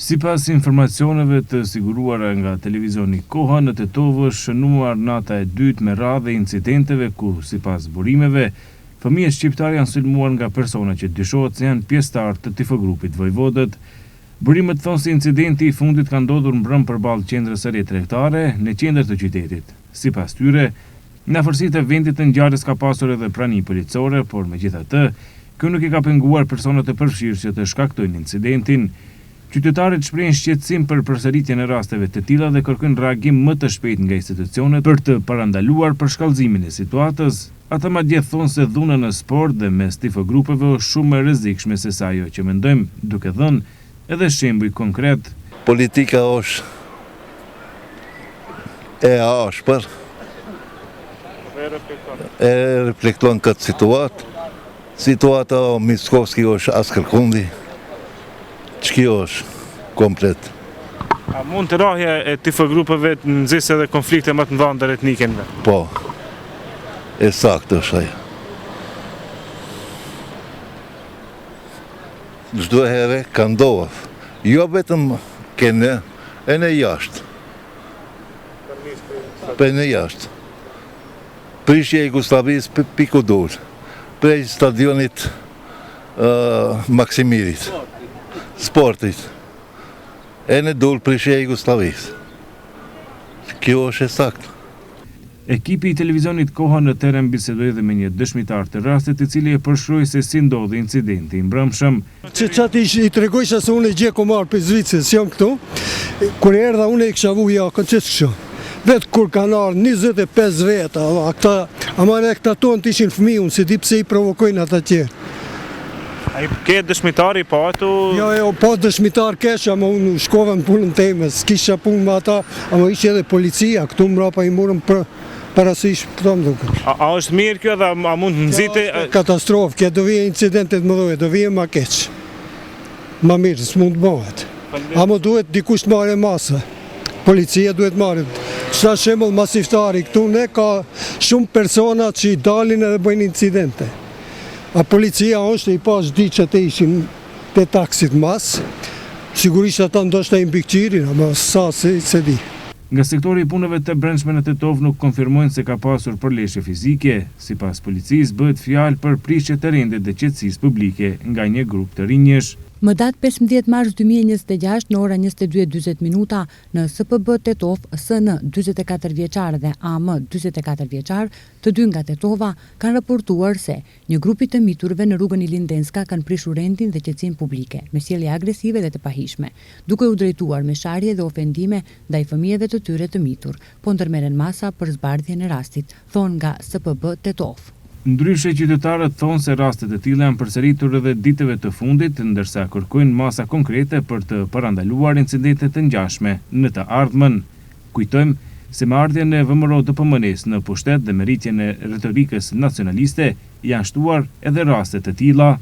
Sipas informacioneve të siguruara nga televizioni Koha, në Tetovë është shënuar nata e dytë me radhë e incidenteve ku, sipas burimeve, fëmijët shqiptar janë sulmuar nga persona që dyshohet se janë pjesëtar të tifogrupit Vojvodët. Burimet thonë se incidenti i fundit ka ndodhur mbrëm përballë qendrës së re tregtare në qendër të qytetit. Sipas tyre, në afërsitë e vendit të ngjarjes ka pasur edhe prani policore, por megjithatë, kjo nuk i ka penguar personat e përfshirë që të shkaktojnë incidentin. Qytetarët shprehin shqetësim për përsëritjen e rasteve të tilla dhe kërkojnë reagim më të shpejtë nga institucionet për të parandaluar përshkallëzimin e situatës. Ata madje thonë se dhuna në sport dhe mes tifogrupeve është shumë më rrezikshme se sa ajo që mendojmë, duke dhënë edhe shembuj konkret. Politika është e ashpër, e reflekton këtë situatë. Situata Miskovski është askërkundi. Ç'kjo është komplet. A mund të rahja e tifogrupeve të nxjisë edhe konflikte më të mëdha ndër etnikëve? Po, e saktë është ajo. Çdo herë ka ndodhur, jo vetëm kene, e në jashtë. Për në jashtë. Prishje e Jugoslavisë piku dur, prej stadionit Maksimirit, sportit, e në dur prishje e Jugoslavisë. Kjo është e saktë. Ekipi i televizionit Koha në teren bisedoi dhe me një dëshmitar të rastit, i cili e përshkroi se si ndodhi incidenti i mbrëmshëm. Çati i tregojsha se unë gjë ku marr për Zvicrës, jam këtu. Kur erdha unë e kisha vu jakën, ç'është kështu. Vetë kur kanë ardhur 25 veta, këta tonë të ishin fëmijë, unë si di pse i provokojnë ata tjerë. Ai ke dëshmitari po ato? Jo, po dëshmitar kesh, ama unë shkova në punën time, s'kisha punë me ata, ama ishte edhe policia, këtu mbrapa i morëm parasysh këto më duket. A është mirë kjo dhe a mund të nxite? Katastrofë, kjo do vije incidentet më dhoje, do vije ma keq. Ma mirë, s'mund të bëhet. Ama duhet dikush të marrë masa. Policia duhet marrë. Sa shembull masiftari, këtu ne ka shumë persona që i dalin edhe bëjnë incidente. A policia është i pas di që te ishin te taksit mas, sigurisht ata ndoshta i mbikëqirin, ama sa se di. Nga sektori i punëve të brendshme në Tetovë nuk konfirmojnë se ka pasur përleshje fizike. Sipas policisë bëhet fjalë për prishje të rendit dhe qetësisë publike nga një grup të rinjesh. Më datë 15 mars 2026 në ora 22:40 në SPB Tetovë, SN 44 vjeçar dhe AM 44 vjeçar, të dy nga Tetova, kanë raportuar se një grup i të miturve në rrugën Ilindenska kanë prishur rendin dhe qetësinë publike me sjellje agresive dhe të pahishme, duke u drejtuar me sharje dhe ofendime ndaj fëmijëve të tyre të mitur, po ndërmerren masa për zbardhjen e rastit, thonë nga SPB Tetovë. Ndryshe, qytetarët thonë se rastet e tilla janë përsëritur edhe ditëve të fundit, ndërsa kërkojnë masa konkrete për të parandaluar incidente të ngjashme në të ardhmen. Kujtojmë se me ardhjen e VMRO-DPMN-s në pushtet dhe me rritjen e retorikës nacionaliste janë shtuar edhe raste të tilla.